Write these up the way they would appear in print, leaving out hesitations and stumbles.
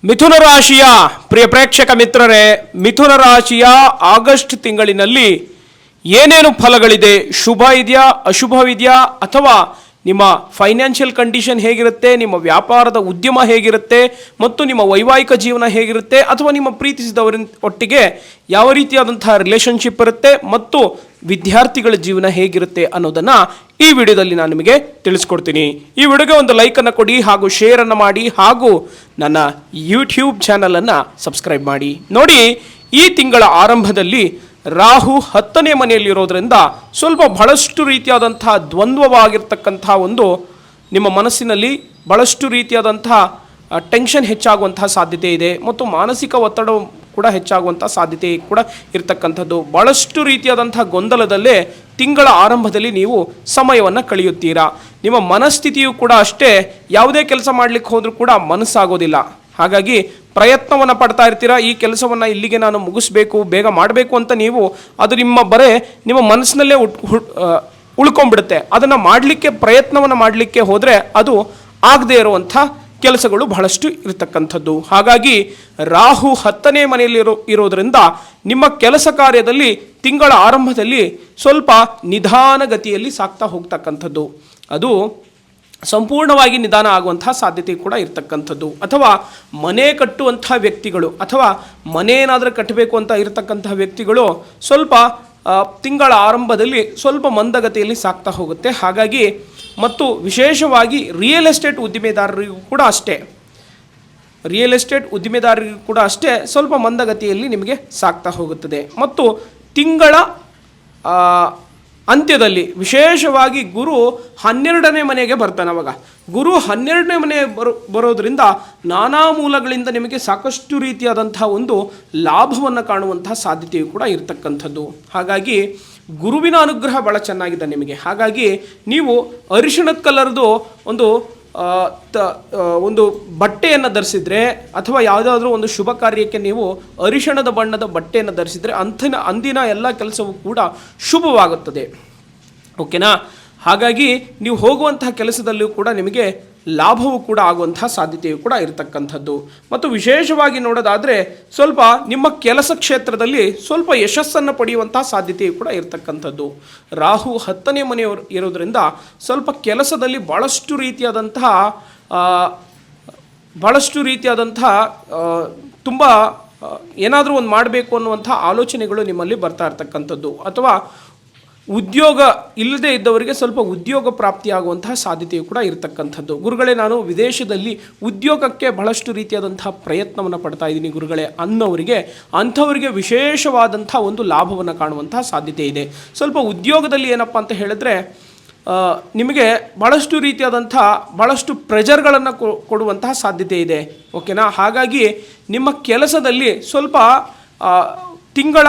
ಮಿಥುನ ರಾಶಿಯ ಪ್ರಿಯ ಪ್ರೇಕ್ಷಕ ಮಿತ್ರರೇ, ಮಿಥುನ ರಾಶಿಯ ಆಗಸ್ಟ್ ತಿಂಗಳಿನಲ್ಲಿ ಏನೇನು ಫಲಗಳಿದೆ, ಶುಭ ಇದೆಯಾ ಅಶುಭವಿದೆಯಾ, ಅಥವಾ ನಿಮ್ಮ ಫೈನಾನ್ಷಿಯಲ್ ಕಂಡೀಷನ್ ಹೇಗಿರುತ್ತೆ, ನಿಮ್ಮ ವ್ಯಾಪಾರದ ಉದ್ಯಮ ಹೇಗಿರುತ್ತೆ, ಮತ್ತು ನಿಮ್ಮ ವೈವಾಹಿಕ ಜೀವನ ಹೇಗಿರುತ್ತೆ, ಅಥವಾ ನಿಮ್ಮ ಪ್ರೀತಿಸಿದವರ ಒಟ್ಟಿಗೆ ಯಾವ ರೀತಿಯಾದಂತಹ ರಿಲೇಷನ್ಶಿಪ್ ಇರುತ್ತೆ, ಮತ್ತು ವಿದ್ಯಾರ್ಥಿಗಳ ಜೀವನ ಹೇಗಿರುತ್ತೆ ಅನ್ನೋದನ್ನು ಈ ವಿಡಿಯೋದಲ್ಲಿ ನಾನು ನಿಮಗೆ ತಿಳಿಸ್ಕೊಡ್ತೀನಿ. ಈ ವಿಡಿಯೋಗೆ ಒಂದು ಲೈಕನ್ನು ಕೊಡಿ ಹಾಗೂ ಶೇರನ್ನು ಮಾಡಿ ಹಾಗೂ ನನ್ನ ಯೂಟ್ಯೂಬ್ ಚಾನಲನ್ನು ಸಬ್ಸ್ಕ್ರೈಬ್ ಮಾಡಿ. ನೋಡಿ, ಈ ತಿಂಗಳ ಆರಂಭದಲ್ಲಿ ರಾಹು 10ನೇ ಮನೆಯಲ್ಲಿರೋದ್ರಿಂದ ಸ್ವಲ್ಪ ಬಹಳಷ್ಟು ರೀತಿಯಾದಂತಹ ದ್ವಂದ್ವವಾಗಿರ್ತಕ್ಕಂತಹ ಒಂದು ನಿಮ್ಮ ಮನಸ್ಸಿನಲ್ಲಿ ಬಹಳಷ್ಟು ರೀತಿಯಾದಂತಹ ಟೆನ್ಷನ್ ಹೆಚ್ಚಾಗುವಂತಹ ಸಾಧ್ಯತೆ ಇದೆ, ಮತ್ತು ಮಾನಸಿಕ ಒತ್ತಡ ಕೂಡ ಹೆಚ್ಚಾಗುವಂಥ ಸಾಧ್ಯತೆ ಕೂಡ ಇರತಕ್ಕಂಥದ್ದು. ಭಾಳಷ್ಟು ರೀತಿಯಾದಂತಹ ಗೊಂದಲದಲ್ಲೇ ತಿಂಗಳ ಆರಂಭದಲ್ಲಿ ನೀವು ಸಮಯವನ್ನು ಕಳೆಯುತ್ತೀರಾ. ನಿಮ್ಮ ಮನಸ್ಥಿತಿಯು ಕೂಡ ಅಷ್ಟೇ, ಯಾವುದೇ ಕೆಲಸ ಮಾಡಲಿಕ್ಕೆ ಹೋದರೂ ಕೂಡ ಮನಸ್ಸಾಗೋದಿಲ್ಲ. ಹಾಗಾಗಿ ಪ್ರಯತ್ನವನ್ನು ಪಡ್ತಾ ಇರ್ತೀರಾ, ಈ ಕೆಲಸವನ್ನು ಇಲ್ಲಿಗೆ ನಾನು ಮುಗಿಸ್ಬೇಕು, ಬೇಗ ಮಾಡಬೇಕು ಅಂತ ನೀವು ಅದು ನಿಮ್ಮ ಮನಸ್ಸಿನಲ್ಲೇ ಉಳ್ಕೊಂಡ್ಬಿಡುತ್ತೆ. ಅದನ್ನು ಮಾಡಲಿಕ್ಕೆ ಪ್ರಯತ್ನವನ್ನು ಮಾಡಲಿಕ್ಕೆ ಹೋದರೆ ಅದು ಆಗದೇ ಇರುವಂಥ ಕೆಲಸಗಳು ಬಹಳಷ್ಟು ಇರತಕ್ಕಂಥದ್ದು. ಹಾಗಾಗಿ ರಾಹು 10ನೇ ಮನೆಯಲ್ಲಿ ಇರೋದರಿಂದ ನಿಮ್ಮ ಕೆಲಸ ಕಾರ್ಯದಲ್ಲಿ ತಿಂಗಳ ಆರಂಭದಲ್ಲಿ ಸ್ವಲ್ಪ ನಿಧಾನಗತಿಯಲ್ಲಿ ಸಾಗ್ತಾ ಹೋಗ್ತಕ್ಕಂಥದ್ದು, ಅದು ಸಂಪೂರ್ಣವಾಗಿ ನಿಧಾನ ಆಗುವಂತಹ ಸಾಧ್ಯತೆ ಕೂಡ ಇರತಕ್ಕಂಥದ್ದು. ಅಥವಾ ಮನೆ ಕಟ್ಟುವಂತಹ ವ್ಯಕ್ತಿಗಳು ಅಥವಾ ಮನೆ ಏನಾದರೂ ಕಟ್ಟಬೇಕು ಅಂತ ಇರತಕ್ಕಂತಹ ವ್ಯಕ್ತಿಗಳು ಸ್ವಲ್ಪ ತಿಂಗಳ ಆರಂಭದಲ್ಲಿ ಸ್ವಲ್ಪ ಮಂದಗತಿಯಲ್ಲಿ ಸಾಗ್ತಾ ಹೋಗುತ್ತೆ. ಹಾಗಾಗಿ ಮತ್ತು ವಿಶೇಷವಾಗಿ ರಿಯಲ್ ಎಸ್ಟೇಟ್ ಉದ್ದಿಮೆದಾರರಿಗೂ ಕೂಡ ಅಷ್ಟೇ ಸ್ವಲ್ಪ ಮಂದಗತಿಯಲ್ಲಿ ನಿಮಗೆ ಸಾಗ್ತಾ ಹೋಗುತ್ತದೆ. ಮತ್ತು ತಿಂಗಳ ಅಂತ್ಯದಲ್ಲಿ ವಿಶೇಷವಾಗಿ ಗುರು 12ನೇ ಮನೆಗೆ ಬರ್ತಾನೆ. ಅವಾಗ ಗುರು 12ನೇ ಮನೆ ಬರೋದ್ರಿಂದ ನಾನಾ ಮೂಲಗಳಿಂದ ನಿಮಗೆ ಸಾಕಷ್ಟು ರೀತಿಯಾದಂತಹ ಒಂದು ಲಾಭವನ್ನು ಕಾಣುವಂತಹ ಸಾಧ್ಯತೆಯು ಕೂಡ ಇರತಕ್ಕಂಥದ್ದು. ಹಾಗಾಗಿ ಗುರುವಿನ ಅನುಗ್ರಹ ಭಾಳ ಚೆನ್ನಾಗಿದೆ ನಿಮಗೆ. ಹಾಗಾಗಿ ನೀವು ಅರಿಶಿಣದ ಕಲರ್ದು ಒಂದು ಬಟ್ಟೆಯನ್ನು ಧರಿಸಿದ್ರೆ, ಅಥವಾ ಯಾವುದಾದ್ರೂ ಒಂದು ಶುಭ ಕಾರ್ಯಕ್ಕೆ ನೀವು ಅರಿಶಿಣದ ಬಣ್ಣದ ಬಟ್ಟೆಯನ್ನು ಧರಿಸಿದರೆ ಅಂದಿನ ಎಲ್ಲ ಕೆಲಸವೂ ಕೂಡ ಶುಭವಾಗುತ್ತದೆ. ಓಕೆನಾ? ಹಾಗಾಗಿ ನೀವು ಹೋಗುವಂತಹ ಕೆಲಸದಲ್ಲೂ ಕೂಡ ನಿಮಗೆ ಲಾಭವೂ ಕೂಡ ಆಗುವಂತಹ ಸಾಧ್ಯತೆಯು ಕೂಡ ಇರತಕ್ಕಂಥದ್ದು. ಮತ್ತು ವಿಶೇಷವಾಗಿ ನೋಡೋದಾದರೆ ಸ್ವಲ್ಪ ನಿಮ್ಮ ಕೆಲಸ ಕ್ಷೇತ್ರದಲ್ಲಿ ಸ್ವಲ್ಪ ಯಶಸ್ಸನ್ನು ಪಡೆಯುವಂತಹ ಸಾಧ್ಯತೆಯು ಕೂಡ ಇರತಕ್ಕಂಥದ್ದು. ರಾಹು 10ನೇ ಮನೆಯವರು ಇರೋದರಿಂದ ಸ್ವಲ್ಪ ಕೆಲಸದಲ್ಲಿ ಭಾಳಷ್ಟು ರೀತಿಯಾದಂತಹ ತುಂಬ ಏನಾದರೂ ಒಂದು ಮಾಡಬೇಕು ಅನ್ನುವಂಥ ಆಲೋಚನೆಗಳು ನಿಮ್ಮಲ್ಲಿ ಬರ್ತಾ ಇರ್ತಕ್ಕಂಥದ್ದು. ಅಥವಾ ಉದ್ಯೋಗ ಇಲ್ಲದೆ ಇದ್ದವರಿಗೆ ಸ್ವಲ್ಪ ಉದ್ಯೋಗ ಪ್ರಾಪ್ತಿಯಾಗುವಂತಹ ಸಾಧ್ಯತೆಯು ಕೂಡ ಇರತಕ್ಕಂಥದ್ದು. ಗುರುಗಳೇ, ನಾನು ವಿದೇಶದಲ್ಲಿ ಉದ್ಯೋಗಕ್ಕೆ ಬಹಳಷ್ಟು ರೀತಿಯಾದಂತಹ ಪ್ರಯತ್ನವನ್ನು ಪಡ್ತಾ ಇದ್ದೀನಿ ಗುರುಗಳೇ ಅಂಥವರಿಗೆ ವಿಶೇಷವಾದಂಥ ಒಂದು ಲಾಭವನ್ನು ಕಾಣುವಂತಹ ಸಾಧ್ಯತೆ ಇದೆ. ಸ್ವಲ್ಪ ಉದ್ಯೋಗದಲ್ಲಿ ಏನಪ್ಪ ಅಂತ ಹೇಳಿದ್ರೆ ನಿಮಗೆ ಭಾಳಷ್ಟು ಪ್ರೆಜರ್ಗಳನ್ನು ಕೊಡುವಂತಹ ಸಾಧ್ಯತೆ ಇದೆ. ಓಕೆನಾ? ಹಾಗಾಗಿ ನಿಮ್ಮ ಕೆಲಸದಲ್ಲಿ ಸ್ವಲ್ಪ ತಿಂಗಳ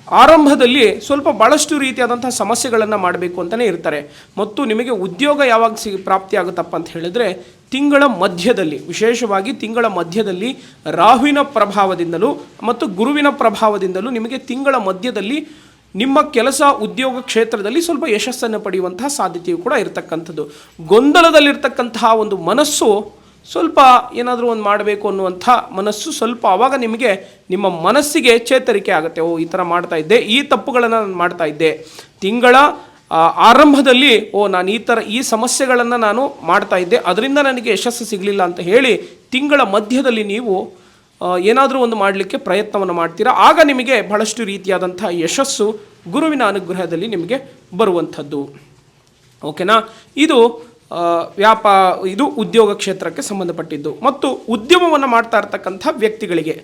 ಆರಂಭದಲ್ಲಿ ಸ್ವಲ್ಪ ಭಾಳಷ್ಟು ರೀತಿಯಾದಂಥ ಸಮಸ್ಯೆಗಳನ್ನು ಮಾಡಬೇಕು ಅಂತಲೇ ಇರ್ತಾರೆ. ಮತ್ತು ನಿಮಗೆ ಉದ್ಯೋಗ ಯಾವಾಗ ಪ್ರಾಪ್ತಿಯಾಗುತ್ತಪ್ಪ ಅಂತ ಹೇಳಿದ್ರೆ ತಿಂಗಳ ಮಧ್ಯದಲ್ಲಿ, ವಿಶೇಷವಾಗಿ ತಿಂಗಳ ಮಧ್ಯದಲ್ಲಿ ರಾಹುವಿನ ಪ್ರಭಾವದಿಂದಲೂ ಮತ್ತು ಗುರುವಿನ ಪ್ರಭಾವದಿಂದಲೂ ನಿಮಗೆ ತಿಂಗಳ ಮಧ್ಯದಲ್ಲಿ ನಿಮ್ಮ ಕೆಲಸ ಉದ್ಯೋಗ ಕ್ಷೇತ್ರದಲ್ಲಿ ಸ್ವಲ್ಪ ಯಶಸ್ಸನ್ನು ಪಡೆಯುವಂತಹ ಸಾಧ್ಯತೆಯು ಕೂಡ ಇರತಕ್ಕಂಥದ್ದು. ಗೊಂದಲದಲ್ಲಿರ್ತಕ್ಕಂತಹ ಒಂದು ಮನಸ್ಸು ಸ್ವಲ್ಪ ಏನಾದರೂ ಒಂದು ಮಾಡಬೇಕು ಅನ್ನುವಂಥ ಮನಸ್ಸು ಸ್ವಲ್ಪ ಆವಾಗ ನಿಮಗೆ ನಿಮ್ಮ ಮನಸ್ಸಿಗೆ ಚೇತರಿಕೆ ಆಗುತ್ತೆ. ಈ ಥರ ಮಾಡ್ತಾ ಇದ್ದೆ, ಈ ತಪ್ಪುಗಳನ್ನು ನಾನು ಮಾಡ್ತಾ ಇದ್ದೆ. ತಿಂಗಳ ಆರಂಭದಲ್ಲಿ ನಾನು ಈ ಸಮಸ್ಯೆಗಳನ್ನು ನಾನು ಮಾಡ್ತಾ ಇದ್ದೆ, ಅದರಿಂದ ನನಗೆ ಯಶಸ್ಸು ಸಿಗಲಿಲ್ಲ ಅಂತ ಹೇಳಿ ತಿಂಗಳ ಮಧ್ಯದಲ್ಲಿ ನೀವು ಏನಾದರೂ ಒಂದು ಮಾಡಲಿಕ್ಕೆ ಪ್ರಯತ್ನವನ್ನು ಮಾಡ್ತೀರಾ. ಆಗ ನಿಮಗೆ ಬಹಳಷ್ಟು ರೀತಿಯಾದಂಥ ಯಶಸ್ಸು ಗುರುವಿನ ಅನುಗ್ರಹದಲ್ಲಿ ನಿಮಗೆ ಬರುವಂಥದ್ದು. ಓಕೆನಾ? ಇದು ಉದ್ಯೋಗ ಕ್ಷೇತ್ರಕ್ಕೆ ಸಂಬಂಧಪಟ್ಟಿದ್ದು. ಮತ್ತು ಉದ್ಯಮವನ್ನು ಮಾಡ್ತಾ ಇರ್ತಕ್ಕಂಥ ವ್ಯಕ್ತಿಗಳಿಗೆ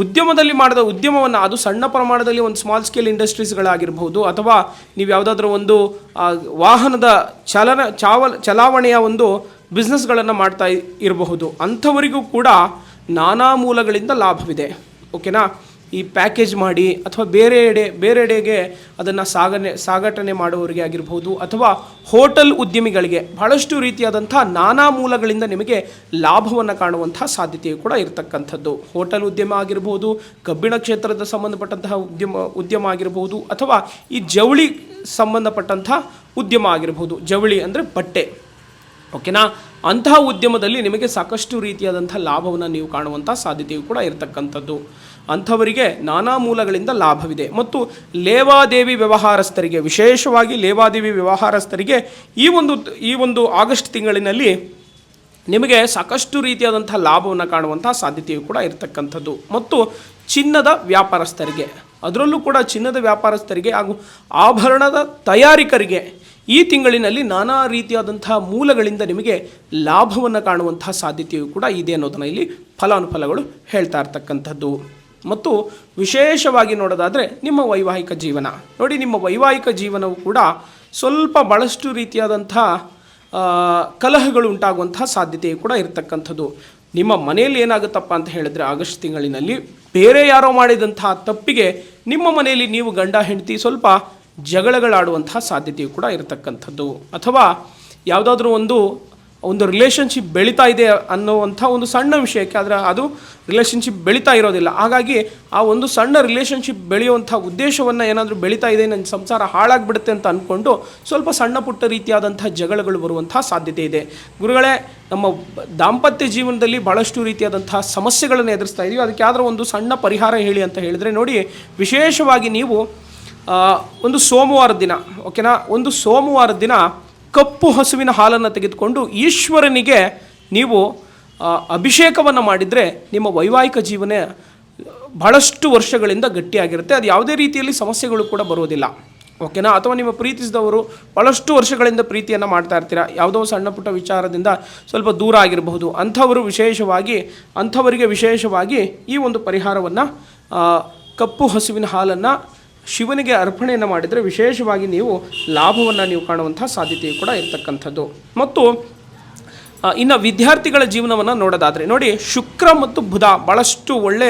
ಉದ್ಯಮದಲ್ಲಿ ಮಾಡಿದ ಉದ್ಯಮವನ್ನು, ಅದು ಸಣ್ಣ ಪ್ರಮಾಣದಲ್ಲಿ ಒಂದು ಸ್ಮಾಲ್ ಸ್ಕೇಲ್ ಇಂಡಸ್ಟ್ರೀಸ್ಗಳಾಗಿರ್ಬೋದು, ಅಥವಾ ನೀವು ಯಾವುದಾದ್ರೂ ಒಂದು ವಾಹನದ ಚಲಾವಣೆಯ ಒಂದು ಬಿಸ್ನೆಸ್ಗಳನ್ನು ಮಾಡ್ತಾ ಇರಬಹುದು. ಅಂಥವರಿಗೂ ಕೂಡ ನಾನಾ ಮೂಲಗಳಿಂದ ಲಾಭವಿದೆ. ಓಕೆನಾ? ಈ ಪ್ಯಾಕೇಜ್ ಮಾಡಿ ಅಥವಾ ಬೇರೆಡೆಗೆ ಅದನ್ನು ಸಾಗಾಟನೆ ಮಾಡುವವರಿಗೆ ಆಗಿರ್ಬೋದು, ಅಥವಾ ಹೋಟೆಲ್ ಉದ್ಯಮಿಗಳಿಗೆ ಬಹಳಷ್ಟು ರೀತಿಯಾದಂಥ ನಾನಾ ಮೂಲಗಳಿಂದ ನಿಮಗೆ ಲಾಭವನ್ನು ಕಾಣುವಂಥ ಸಾಧ್ಯತೆಯು ಕೂಡ ಇರತಕ್ಕಂಥದ್ದು. ಹೋಟೆಲ್ ಉದ್ಯಮ ಆಗಿರ್ಬೋದು, ಕಬ್ಬಿಣ ಕ್ಷೇತ್ರದ ಸಂಬಂಧಪಟ್ಟಂತಹ ಉದ್ಯಮ ಆಗಿರ್ಬೋದು, ಅಥವಾ ಈ ಜವಳಿ ಸಂಬಂಧಪಟ್ಟಂಥ ಉದ್ಯಮ ಆಗಿರ್ಬೋದು. ಜವಳಿ ಅಂದರೆ ಬಟ್ಟೆ. ಓಕೆನಾ? ಅಂತಹ ಉದ್ಯಮದಲ್ಲಿ ನಿಮಗೆ ಸಾಕಷ್ಟು ರೀತಿಯಾದಂಥ ಲಾಭವನ್ನು ನೀವು ಕಾಣುವಂಥ ಸಾಧ್ಯತೆಯು ಕೂಡ ಇರತಕ್ಕಂಥದ್ದು. ಅಂಥವರಿಗೆ ನಾನಾ ಮೂಲಗಳಿಂದ ಲಾಭವಿದೆ. ಮತ್ತು ಲೇವಾದೇವಿ ವ್ಯವಹಾರಸ್ಥರಿಗೆ, ವಿಶೇಷವಾಗಿ ಲೇವಾದೇವಿ ವ್ಯವಹಾರಸ್ಥರಿಗೆ ಈ ಒಂದು ಆಗಸ್ಟ್ ತಿಂಗಳಿನಲ್ಲಿ ನಿಮಗೆ ಸಾಕಷ್ಟು ರೀತಿಯಾದಂಥ ಲಾಭವನ್ನು ಕಾಣುವಂಥ ಸಾಧ್ಯತೆಯು ಕೂಡ ಇರತಕ್ಕಂಥದ್ದು. ಮತ್ತು ಚಿನ್ನದ ವ್ಯಾಪಾರಸ್ಥರಿಗೆ, ಅದರಲ್ಲೂ ಕೂಡ ಚಿನ್ನದ ವ್ಯಾಪಾರಸ್ಥರಿಗೆ ಹಾಗೂ ಆಭರಣದ ತಯಾರಿಕರಿಗೆ ಈ ತಿಂಗಳಿನಲ್ಲಿ ನಾನಾ ರೀತಿಯಾದಂಥ ಮೂಲಗಳಿಂದ ನಿಮಗೆ ಲಾಭವನ್ನು ಕಾಣುವಂಥ ಸಾಧ್ಯತೆಯು ಕೂಡ ಇದೆ ಅನ್ನೋದನ್ನು ಇಲ್ಲಿ ಫಲಾನುಫಲಗಳು ಹೇಳ್ತಾ ಇರ್ತಕ್ಕಂಥದ್ದು. ಮತ್ತು ವಿಶೇಷವಾಗಿ ನೋಡೋದಾದರೆ ನಿಮ್ಮ ವೈವಾಹಿಕ ಜೀವನ ನೋಡಿ, ನಿಮ್ಮ ವೈವಾಹಿಕ ಜೀವನವು ಕೂಡ ಸ್ವಲ್ಪ ಭಾಳಷ್ಟು ರೀತಿಯಾದಂಥ ಕಲಹಗಳು ಉಂಟಾಗುವಂಥ ಸಾಧ್ಯತೆಯು ಕೂಡ ಇರತಕ್ಕಂಥದ್ದು. ನಿಮ್ಮ ಮನೆಯಲ್ಲಿ ಏನಾಗುತ್ತಪ್ಪ ಅಂತ ಹೇಳಿದ್ರೆ ಆಗಸ್ಟ್ ತಿಂಗಳಿನಲ್ಲಿ ಬೇರೆ ಯಾರೋ ಮಾಡಿದಂತಹ ತಪ್ಪಿಗೆ ನಿಮ್ಮ ಮನೆಯಲ್ಲಿ ನೀವು ಗಂಡ ಹೆಂಡತಿ ಸ್ವಲ್ಪ ಜಗಳಗಳಾಡುವಂತಹ ಸಾಧ್ಯತೆಯು ಕೂಡ ಇರತಕ್ಕಂಥದ್ದು. ಅಥವಾ ಯಾವುದಾದ್ರೂ ಒಂದು ರಿಲೇಷನ್ಶಿಪ್ ಬೆಳೀತಾ ಇದೆ ಅನ್ನುವಂಥ ಒಂದು ಸಣ್ಣ ವಿಷಯಕ್ಕೆ ಆದರೆ ಅದು ರಿಲೇಷನ್ಶಿಪ್ ಬೆಳೀತಾ ಇರೋದಿಲ್ಲ. ಹಾಗಾಗಿ ಆ ಒಂದು ಸಣ್ಣ ರಿಲೇಷನ್ಶಿಪ್ ಬೆಳೆಯುವಂಥ ಉದ್ದೇಶವನ್ನು ಏನಾದರೂ ಬೆಳೀತಾ ಇದೆ, ನನ್ನ ಸಂಸಾರ ಹಾಳಾಗಿಬಿಡುತ್ತೆ ಅಂತ ಅಂದ್ಕೊಂಡು ಸ್ವಲ್ಪ ಸಣ್ಣ ಪುಟ್ಟ ರೀತಿಯಾದಂಥ ಜಗಳಗಳು ಬರುವಂಥ ಸಾಧ್ಯತೆ ಇದೆ. ಗುರುಗಳೇ, ನಮ್ಮ ದಾಂಪತ್ಯ ಜೀವನದಲ್ಲಿ ಭಾಳಷ್ಟು ರೀತಿಯಾದಂಥ ಸಮಸ್ಯೆಗಳನ್ನು ಎದುರಿಸ್ತಾ ಇದ್ದೀವಿ, ಅದಕ್ಕೆ ಯಾವ್ದಾರ ಒಂದು ಸಣ್ಣ ಪರಿಹಾರ ಹೇಳಿ ಅಂತ ಹೇಳಿದರೆ ನೋಡಿ, ವಿಶೇಷವಾಗಿ ನೀವು ಒಂದು ಸೋಮವಾರದ ದಿನ, ಓಕೆನಾ, ಒಂದು ಸೋಮವಾರದ ದಿನ ಕಪ್ಪು ಹಸುವಿನ ಹಾಲನ್ನು ತೆಗೆದುಕೊಂಡು ಈಶ್ವರನಿಗೆ ನೀವು ಅಭಿಷೇಕವನ್ನು ಮಾಡಿದರೆ ನಿಮ್ಮ ವೈವಾಹಿಕ ಜೀವನ ಬಹಳಷ್ಟು ವರ್ಷಗಳಿಂದ ಗಟ್ಟಿಯಾಗಿರುತ್ತೆ. ಅದು ಯಾವುದೇ ರೀತಿಯಲ್ಲಿ ಸಮಸ್ಯೆಗಳು ಕೂಡ ಬರೋದಿಲ್ಲ, ಓಕೆನಾ. ಅಥವಾ ನಿಮ್ಮ ಪ್ರೀತಿಸಿದವರು ಭಾಳಷ್ಟು ವರ್ಷಗಳಿಂದ ಪ್ರೀತಿಯನ್ನು ಮಾಡ್ತಾ ಇರ್ತೀರ, ಯಾವುದೋ ಸಣ್ಣ ಪುಟ್ಟ ವಿಚಾರದಿಂದ ಸ್ವಲ್ಪ ದೂರ ಆಗಿರಬಹುದು, ಅಂಥವರಿಗೆ ವಿಶೇಷವಾಗಿ ಈ ಒಂದು ಪರಿಹಾರವನ್ನು ಕಪ್ಪು ಹಸುವಿನ ಹಾಲನ್ನು ಶಿವನಿಗೆ ಅರ್ಪಣೆಯನ್ನು ಮಾಡಿದರೆ ವಿಶೇಷವಾಗಿ ನೀವು ಲಾಭವನ್ನು ನೀವು ಕಾಣುವಂಥ ಸಾಧ್ಯತೆಯು ಕೂಡ ಇರತಕ್ಕಂಥದ್ದು. ಮತ್ತು ಇನ್ನು ವಿದ್ಯಾರ್ಥಿಗಳ ಜೀವನವನ್ನು ನೋಡೋದಾದರೆ ನೋಡಿ, ಶುಕ್ರ ಮತ್ತು ಬುಧ ಭಾಳಷ್ಟು ಒಳ್ಳೆ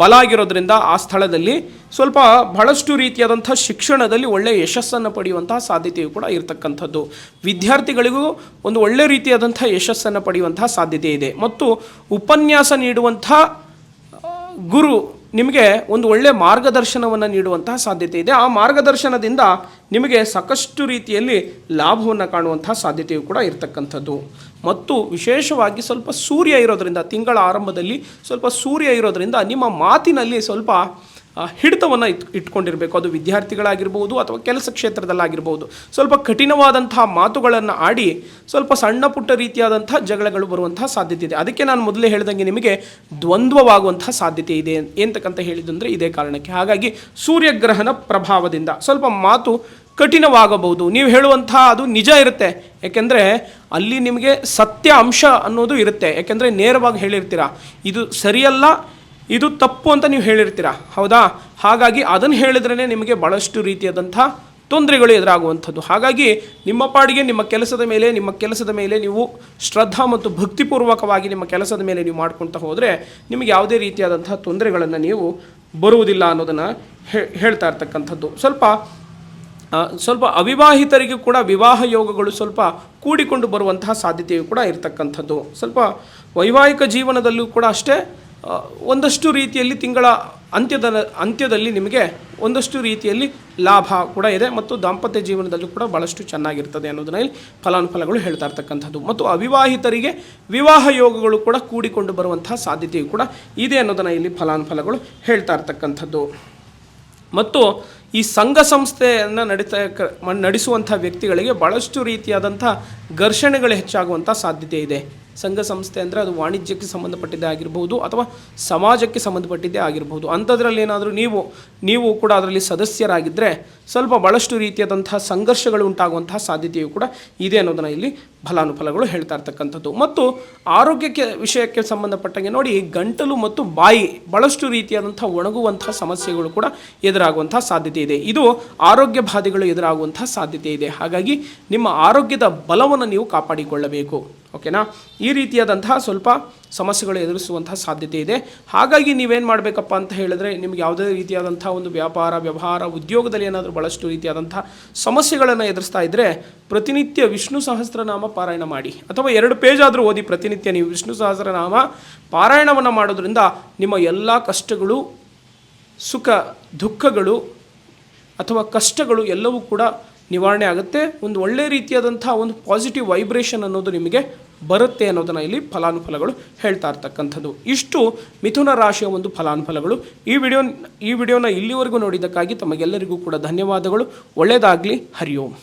ಬಲ ಆಗಿರೋದ್ರಿಂದ ಆ ಸ್ಥಳದಲ್ಲಿ ಸ್ವಲ್ಪ ಬಹಳಷ್ಟು ರೀತಿಯಾದಂಥ ಶಿಕ್ಷಣದಲ್ಲಿ ಒಳ್ಳೆಯ ಯಶಸ್ಸನ್ನು ಪಡೆಯುವಂತಹ ಸಾಧ್ಯತೆಯು ಕೂಡ ಇರತಕ್ಕಂಥದ್ದು. ವಿದ್ಯಾರ್ಥಿಗಳಿಗೂ ಒಂದು ಒಳ್ಳೆ ರೀತಿಯಾದಂಥ ಯಶಸ್ಸನ್ನು ಪಡೆಯುವಂತಹ ಸಾಧ್ಯತೆ ಇದೆ. ಮತ್ತು ಉಪನ್ಯಾಸ ನೀಡುವಂಥ ಗುರು ನಿಮಗೆ ಒಂದು ಒಳ್ಳೆಯ ಮಾರ್ಗದರ್ಶನವನ್ನು ನೀಡುವಂತಹ ಸಾಧ್ಯತೆ ಇದೆ. ಆ ಮಾರ್ಗದರ್ಶನದಿಂದ ನಿಮಗೆ ಸಾಕಷ್ಟು ರೀತಿಯಲ್ಲಿ ಲಾಭವನ್ನು ಕಾಣುವಂತಹ ಸಾಧ್ಯತೆಯು ಕೂಡ ಇರತಕ್ಕಂಥದ್ದು. ಮತ್ತು ವಿಶೇಷವಾಗಿ ಸ್ವಲ್ಪ ಸೂರ್ಯ ಇರೋದರಿಂದ, ತಿಂಗಳ ಆರಂಭದಲ್ಲಿ ಸ್ವಲ್ಪ ಸೂರ್ಯ ಇರೋದರಿಂದ ನಿಮ್ಮ ಮಾತಿನಲ್ಲಿ ಸ್ವಲ್ಪ ಹಿಡಿತವನ್ನು ಇಟ್ಕೊಂಡಿರಬೇಕು. ಅದು ವಿದ್ಯಾರ್ಥಿಗಳಾಗಿರ್ಬೋದು ಅಥವಾ ಕೆಲಸ ಕ್ಷೇತ್ರದಲ್ಲಾಗಿರ್ಬೋದು. ಸ್ವಲ್ಪ ಕಠಿಣವಾದಂತಹ ಮಾತುಗಳನ್ನು ಆಡಿ ಸ್ವಲ್ಪ ಸಣ್ಣ ಪುಟ್ಟ ರೀತಿಯಾದಂಥ ಜಗಳಗಳು ಬರುವಂತಹ ಸಾಧ್ಯತೆ ಇದೆ. ಅದಕ್ಕೆ ನಾನು ಮೊದಲೇ ಹೇಳಿದಂಗೆ ನಿಮಗೆ ದ್ವಂದ್ವವಾಗುವಂತಹ ಸಾಧ್ಯತೆ ಇದೆ ಎಂತಕ್ಕಂತ ಹೇಳಿದಂದರೆ ಇದೇ ಕಾರಣಕ್ಕೆ. ಹಾಗಾಗಿ ಸೂರ್ಯಗ್ರಹಣ ಪ್ರಭಾವದಿಂದ ಸ್ವಲ್ಪ ಮಾತು ಕಠಿಣವಾಗಬಹುದು. ನೀವು ಹೇಳುವಂಥ ಅದು ನಿಜ ಇರುತ್ತೆ, ಯಾಕೆಂದರೆ ಅಲ್ಲಿ ನಿಮಗೆ ಸತ್ಯ ಅಂಶ ಅನ್ನೋದು ಇರುತ್ತೆ. ಯಾಕೆಂದರೆ ನೇರವಾಗಿ ಹೇಳಿರ್ತೀರ, ಇದು ಸರಿಯಲ್ಲ, ಇದು ತಪ್ಪು ಅಂತ ನೀವು ಹೇಳಿರ್ತೀರ, ಹೌದಾ. ಹಾಗಾಗಿ ಅದನ್ನು ಹೇಳಿದ್ರೇ ನಿಮಗೆ ಭಾಳಷ್ಟು ರೀತಿಯಾದಂಥ ತೊಂದರೆಗಳು ಎದುರಾಗುವಂಥದ್ದು. ಹಾಗಾಗಿ ನಿಮ್ಮ ಪಾಡಿಗೆ ನಿಮ್ಮ ಕೆಲಸದ ಮೇಲೆ ನೀವು ಶ್ರದ್ಧಾ ಮತ್ತು ಭಕ್ತಿಪೂರ್ವಕವಾಗಿ ನಿಮ್ಮ ಕೆಲಸದ ಮೇಲೆ ನೀವು ಮಾಡ್ಕೊಳ್ತಾ ಹೋದರೆ ನಿಮಗೆ ಯಾವುದೇ ರೀತಿಯಾದಂಥ ತೊಂದರೆಗಳನ್ನು ನೀವು ಬರುವುದಿಲ್ಲ ಅನ್ನೋದನ್ನು ಹೇಳ್ತಾ ಇರ್ತಕ್ಕಂಥದ್ದು. ಸ್ವಲ್ಪ ಅವಿವಾಹಿತರಿಗೂ ಕೂಡ ವಿವಾಹ ಯೋಗಗಳು ಸ್ವಲ್ಪ ಕೂಡಿಕೊಂಡು ಬರುವಂತಹ ಸಾಧ್ಯತೆಯು ಕೂಡ ಇರತಕ್ಕಂಥದ್ದು. ಸ್ವಲ್ಪ ವೈವಾಹಿಕ ಜೀವನದಲ್ಲೂ ಕೂಡ ಅಷ್ಟೇ ಒಂದಷ್ಟು ರೀತಿಯಲ್ಲಿ ತಿಂಗಳ ಅಂತ್ಯದಲ್ಲಿ ನಿಮಗೆ ಒಂದಷ್ಟು ರೀತಿಯಲ್ಲಿ ಲಾಭ ಕೂಡ ಇದೆ. ಮತ್ತು ದಾಂಪತ್ಯ ಜೀವನದಲ್ಲೂ ಕೂಡ ಭಾಳಷ್ಟು ಚೆನ್ನಾಗಿರ್ತದೆ ಅನ್ನೋದನ್ನ ಇಲ್ಲಿ ಫಲಾನುಫಲಗಳು ಹೇಳ್ತಾ ಇರ್ತಕ್ಕಂಥದ್ದು. ಮತ್ತು ಅವಿವಾಹಿತರಿಗೆ ವಿವಾಹ ಯೋಗಗಳು ಕೂಡ ಕೂಡಿಕೊಂಡು ಬರುವಂತಹ ಸಾಧ್ಯತೆಯು ಕೂಡ ಇದೆ ಅನ್ನೋದನ್ನು ಇಲ್ಲಿ ಫಲಾನುಫಲಗಳು ಹೇಳ್ತಾ ಇರ್ತಕ್ಕಂಥದ್ದು. ಮತ್ತು ಈ ಸಂಘ ಸಂಸ್ಥೆಯನ್ನು ನಡೆಸುವಂಥ ವ್ಯಕ್ತಿಗಳಿಗೆ ಭಾಳಷ್ಟು ರೀತಿಯಾದಂಥ ಘರ್ಷಣೆಗಳು ಹೆಚ್ಚಾಗುವಂಥ ಸಾಧ್ಯತೆ ಇದೆ. ಸಂಘ ಸಂಸ್ಥೆ ಅಂದರೆ ಅದು ವಾಣಿಜ್ಯಕ್ಕೆ ಸಂಬಂಧಪಟ್ಟಿದ್ದೇ ಆಗಿರ್ಬೋದು ಅಥವಾ ಸಮಾಜಕ್ಕೆ ಸಂಬಂಧಪಟ್ಟಿದ್ದೇ ಆಗಿರ್ಬೋದು. ಅಂಥದ್ರಲ್ಲಿ ಏನಾದರೂ ನೀವು ಕೂಡ ಅದರಲ್ಲಿ ಸದಸ್ಯರಾಗಿದ್ದರೆ ಸ್ವಲ್ಪ ಭಾಳಷ್ಟು ರೀತಿಯಾದಂತಹ ಸಂಘರ್ಷಗಳು ಉಂಟಾಗುವಂತಹ ಸಾಧ್ಯತೆಯು ಕೂಡ ಇದೆ ಅನ್ನೋದನ್ನು ಇಲ್ಲಿ ಫಲಾನುಫಲಗಳು ಹೇಳ್ತಾ ಇರ್ತಕ್ಕಂಥದ್ದು. ಮತ್ತು ಆರೋಗ್ಯಕ್ಕೆ ವಿಷಯಕ್ಕೆ ಸಂಬಂಧಪಟ್ಟಂಗೆ ನೋಡಿ, ಗಂಟಲು ಮತ್ತು ಬಾಯಿ ಭಾಳಷ್ಟು ರೀತಿಯಾದಂಥ ಒಣಗುವಂತಹ ಸಮಸ್ಯೆಗಳು ಕೂಡ ಎದುರಾಗುವಂತಹ ಸಾಧ್ಯತೆ ಇದೆ. ಇದು ಆರೋಗ್ಯ ಬಾಧೆಗಳು ಎದುರಾಗುವಂತಹ ಸಾಧ್ಯತೆ ಇದೆ. ಹಾಗಾಗಿ ನಿಮ್ಮ ಆರೋಗ್ಯದ ಬಲವನ್ನು ನೀವು ಕಾಪಾಡಿಕೊಳ್ಳಬೇಕು, ಓಕೆನಾ. ಈ ರೀತಿಯಾದಂತಹ ಸ್ವಲ್ಪ ಸಮಸ್ಯೆಗಳು ಎದುರಿಸುವಂತಹ ಸಾಧ್ಯತೆ ಇದೆ. ಹಾಗಾಗಿ ನೀವೇನು ಮಾಡಬೇಕಪ್ಪ ಅಂತ ಹೇಳಿದ್ರೆ, ನಿಮ್ಗೆ ಯಾವುದೇ ರೀತಿಯಾದಂಥ ಒಂದು ವ್ಯವಹಾರ ಉದ್ಯೋಗದಲ್ಲಿ ಏನಾದರೂ ಭಾಳಷ್ಟು ರೀತಿಯಾದಂಥ ಸಮಸ್ಯೆಗಳನ್ನು ಎದುರಿಸ್ತಾ ಇದ್ದರೆ ಪ್ರತಿನಿತ್ಯ ವಿಷ್ಣು ಸಹಸ್ರನಾಮ ಪಾರಾಯಣ ಮಾಡಿ, ಅಥವಾ 2 ಪೇಜ್ ಆದರೂ ಓದಿ. ಪ್ರತಿನಿತ್ಯ ನೀವು ವಿಷ್ಣು ಸಹಸ್ರನಾಮ ಪಾರಾಯಣವನ್ನು ಮಾಡೋದ್ರಿಂದ ನಿಮ್ಮ ಎಲ್ಲ ಕಷ್ಟಗಳು, ಸುಖ ದುಃಖಗಳು ಅಥವಾ ಕಷ್ಟಗಳು ಎಲ್ಲವೂ ಕೂಡ ನಿವಾರಣೆ ಆಗುತ್ತೆ. ಒಂದು ಒಳ್ಳೆ ರೀತಿಯಾದಂಥ ಒಂದು ಪಾಸಿಟಿವ್ ವೈಬ್ರೇಷನ್ ಅನ್ನೋದು ನಿಮಗೆ ಬರುತ್ತೆ ಅನ್ನೋದನ್ನು ಇಲ್ಲಿ ಫಲಾನುಫಲಗಳು ಹೇಳ್ತಾ ಇರ್ತಕ್ಕಂಥದ್ದು. ಇಷ್ಟು ಮಿಥುನ ರಾಶಿಯ ಒಂದು ಫಲಾನುಫಲಗಳು. ಈ ವಿಡಿಯೋನ ಇಲ್ಲಿವರೆಗೂ ನೋಡಿದ್ದಕ್ಕಾಗಿ ತಮಗೆಲ್ಲರಿಗೂ ಕೂಡ ಧನ್ಯವಾದಗಳು. ಒಳ್ಳೆಯದಾಗಲಿ. ಹರಿ ಓಂ.